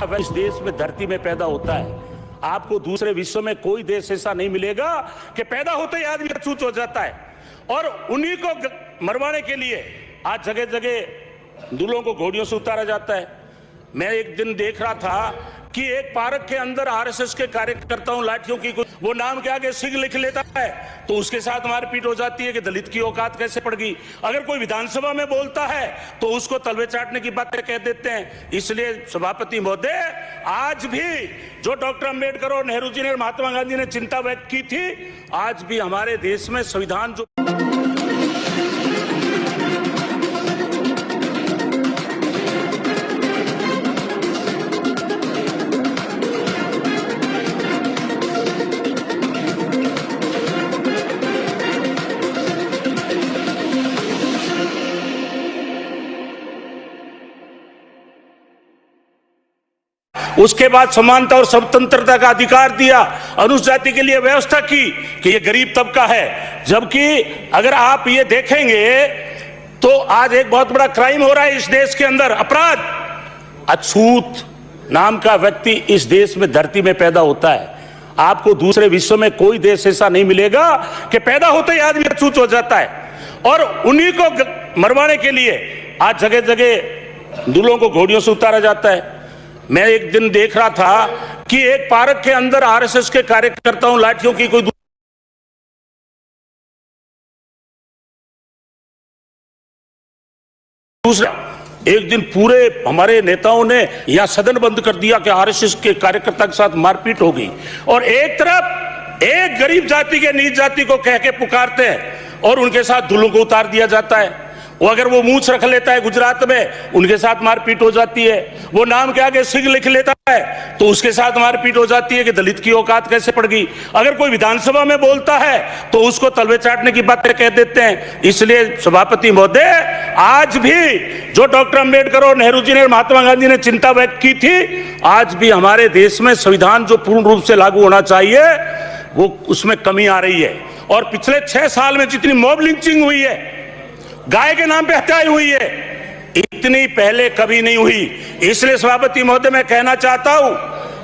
इस देश में धरती में पैदा होता है। आपको दूसरे विश्व में कोई देश ऐसा नहीं मिलेगा कि पैदा होते ही आदमी अछूत हो जाता है। और उन्हीं को मरवाने के लिए आज जगह जगह दूल्हों को घोड़ियों से उतारा जाता है। मैं एक दिन देख रहा था कि एक पार्क के अंदर आरएसएस के कार्यकर्ताओं लाठियों की वो नाम के आगे सिंह लिख लेता है तो उसके साथ मारपीट हो जाती है कि दलित की औकात कैसे पड़ गई। अगर कोई विधानसभा में बोलता है तो उसको तलवे चाटने की बातें कह देते हैं। इसलिए सभापति महोदय, आज भी जो डॉक्टर अंबेडकर और नेहरू जी ने, महात्मा गांधी ने चिंता व्यक्त की थी, आज भी हमारे देश में संविधान जो उसके बाद समानता और स्वतंत्रता का अधिकार दिया, अनुसूचित जाति के लिए व्यवस्था की कि ये गरीब तबका है। जबकि अगर आप ये देखेंगे तो आज एक बहुत बड़ा क्राइम हो रहा है इस देश के अंदर, अपराध। अछूत नाम का व्यक्ति इस देश में धरती में पैदा होता है। आपको दूसरे विश्व में कोई देश ऐसा नहीं मिलेगा कि पैदा होते ही आदमी अछूत हो जाता है। और उन्हीं को मरवाने के लिए आज जगह जगह दूल्हों को घोड़ियों से उतारा जाता है। मैं एक दिन देख रहा था कि एक पार्क के अंदर आरएसएस के कार्यकर्ताओं लाठियों की कोई दूसरा, एक दिन पूरे हमारे नेताओं ने यहां सदन बंद कर दिया कि आरएसएस के कार्यकर्ता के साथ मारपीट हो गई। और एक तरफ एक गरीब जाति के नीच जाति को कह के पुकारते हैं और उनके साथ दूल्हों को उतार दिया जाता है। वो अगर वो मूंछ रख लेता है गुजरात में, उनके साथ मारपीट हो जाती है। वो नाम के आगे सिंह लिख लेता है तो उसके साथ मारपीट हो जाती है कि दलित की औकात कैसे पड़ गई। अगर कोई विधानसभा में बोलता है तो उसको तलवे चाटने की बातें कह देते हैं। इसलिए सभापति महोदय, आज भी जो डॉक्टर अंबेडकर और नेहरू जी ने, महात्मा गांधी ने चिंता व्यक्त की थी, आज भी हमारे देश में संविधान जो पूर्ण रूप से लागू होना चाहिए वो उसमें कमी आ रही है। और पिछले 6 साल में जितनी मॉब लिंचिंग हुई है, गाय के नाम पे हत्याएं हुई है, इतनी पहले कभी नहीं हुई। इसलिए सभापति महोदय, मैं कहना चाहता हूं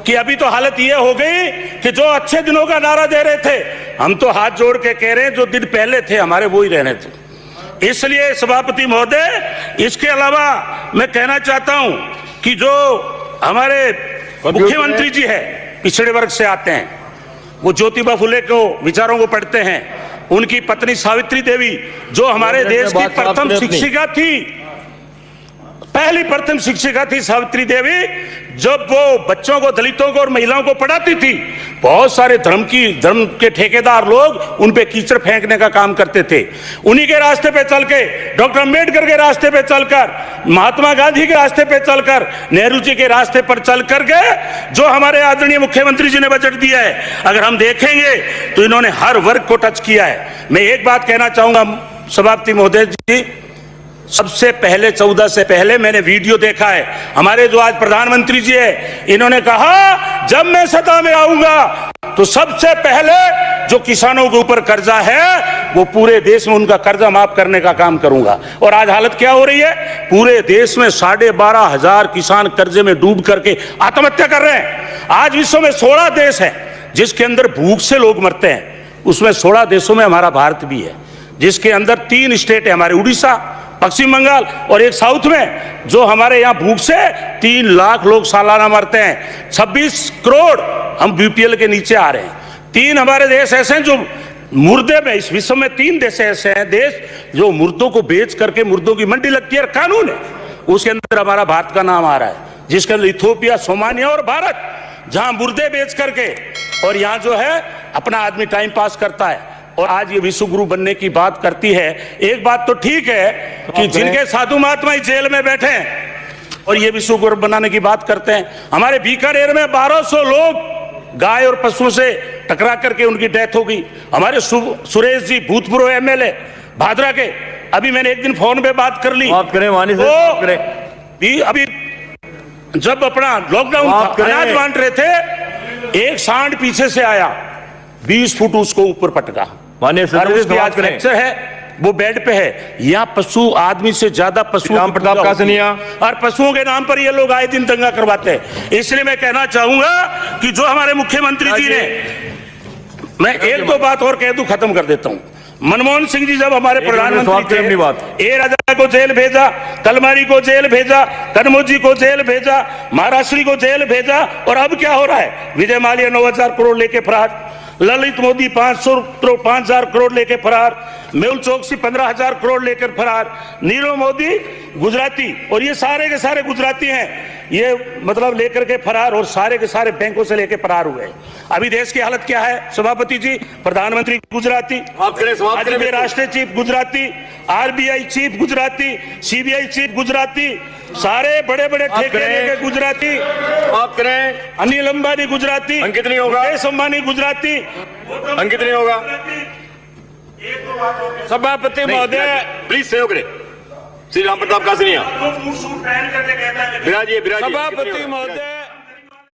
कि अभी तो हालत यह हो गई कि जो अच्छे दिनों का नारा दे रहे थे, हम तो हाथ जोड़ के कह रहे हैं जो दिन पहले थे हमारे वो ही रहने थे। इसलिए सभापति महोदय, इसके अलावा मैं कहना चाहता हूं कि जो हमारे मुख्यमंत्री जी है, पिछड़े वर्ग से आते हैं, वो ज्योतिबा फुले को विचारों को पढ़ते हैं। उनकी पत्नी सावित्री देवी जो हमारे देश की प्रथम शिक्षिका थी, पहली प्रथम शिक्षिका थी सावित्री देवी, जब वो बच्चों को, दलितों को और महिलाओं को पढ़ाती थी, बहुत सारे धर्म के ठेकेदार लोग उन पे कीचड़ फेंकने का काम करते थे। उन्हीं के रास्ते पे चल के, डॉक्टर अंबेडकर के रास्ते पे चलकर, महात्मा गांधी के रास्ते पे चलकर, नेहरू जी के रास्ते पर चल करके जो हमारे आदरणीय मुख्यमंत्री जी ने बजट दिया है, अगर हम देखेंगे तो इन्होंने हर वर्ग को टच किया है। मैं एक बात कहना चाहूंगा सभापति महोदय जी, सबसे पहले 14 से पहले मैंने वीडियो देखा है, हमारे जो आज प्रधानमंत्री जी है, इन्होंने कहा जब मैं सत्ता में आऊंगा तो सबसे पहले जो किसानों के ऊपर कर्जा है वो पूरे देश में उनका कर्जा माफ करने का काम करूंगा। और आज हालत क्या हो रही है, पूरे देश में 12,500 किसान कर्जे में डूब करके आत्महत्या कर रहे हैं। आज विश्व में 16 देश है जिसके अंदर भूख से लोग मरते हैं, उसमें 16 देशों में हमारा भारत भी है, जिसके अंदर 3 स्टेट है हमारे, उड़ीसा, पश्चिम बंगाल और एक साउथ में, जो हमारे यहाँ भूख से 3 लाख लोग सालाना मरते हैं। 26 करोड़ हम बीपीएल के नीचे आ रहे हैं। 3 हमारे देश ऐसे हैं जो मुर्दे में, इस विश्व में 3 देश ऐसे हैं देश जो मुर्दों को बेच करके, मुर्दों की मंडी लगती है, कानून है, उसके अंदर हमारा भारत का नाम आ रहा है, जिसके अंदर इथियोपिया, सोमालिया और भारत, जहां मुर्दे बेच करके और यहाँ जो है अपना आदमी टाइम पास करता है। और आज ये विश्व गुरु बनने की बात करती है। एक बात तो ठीक है कि जिनके साधु महात्मा ही जेल में बैठे हैं और ये विश्व गुरु बनाने की बात करते हैं। हमारे बीकानेर में 1200 लोग गाय और पशुओं से टकरा करके उनकी डेथ हो गई। हमारे सुरेश जी, भूतपूर्व एमएलए भादरा के, अभी मैंने एक दिन फोन पे बात कर ली, बात करें वाणी से, बात करें। अभी जब अपना लॉकडाउन अनाज बांट रहे थे, एक सांड पीछे से आया, 20 फुट उसको ऊपर पटका, फ्रैक्चर है, वो बेड पे है। यहाँ पशु आदमी से ज्यादा पशु राम प्रताप कासनिया। और पशुओं के नाम पर ये लोग आए दिन दंगा करवाते हैं। इसलिए मैं कहना चाहूंगा कि जो हमारे मुख्यमंत्री जी ने, मैं एक दो बात और कह दूं, खत्म कर देता हूं। मनमोहन सिंह जी जब हमारे प्रधानमंत्री थे, ए राजा को जेल भेजा, कलमारी को जेल भेजा, कनमोजी को जेल भेजा, महाराष्ट्री को जेल भेजा, और अब क्या हो रहा है? विजय माल्या 9,000 करोड़ लेके फरार, ललित मोदी 5,000 करोड़ लेके फरार, मेहुल चोकसी 15,000 करोड़ लेकर फरार, नीरव मोदी गुजराती, और ये सारे के सारे गुजराती हैं, ये मतलब लेकर के फरार, और सारे के सारे बैंकों से लेके फरार हुए। अभी देश की हालत क्या है सभापति जी? प्रधानमंत्री गुजराती, राष्ट्रीय chief Gujarati, RBI chief Gujarati, CBI chief Gujarati, सारे बड़े बड़े ठेके लेके गुजराती, आप करें। अनिल अंबानी गुजराती, अंकित नहीं होगा, मुकेश अंबानी गुजराती, अंकित नहीं होगा। सभापति महोदय प्लीज सहयोग करें। श्री राम प्रताप कासनिया, तो बिराजिए। सभापति महोदय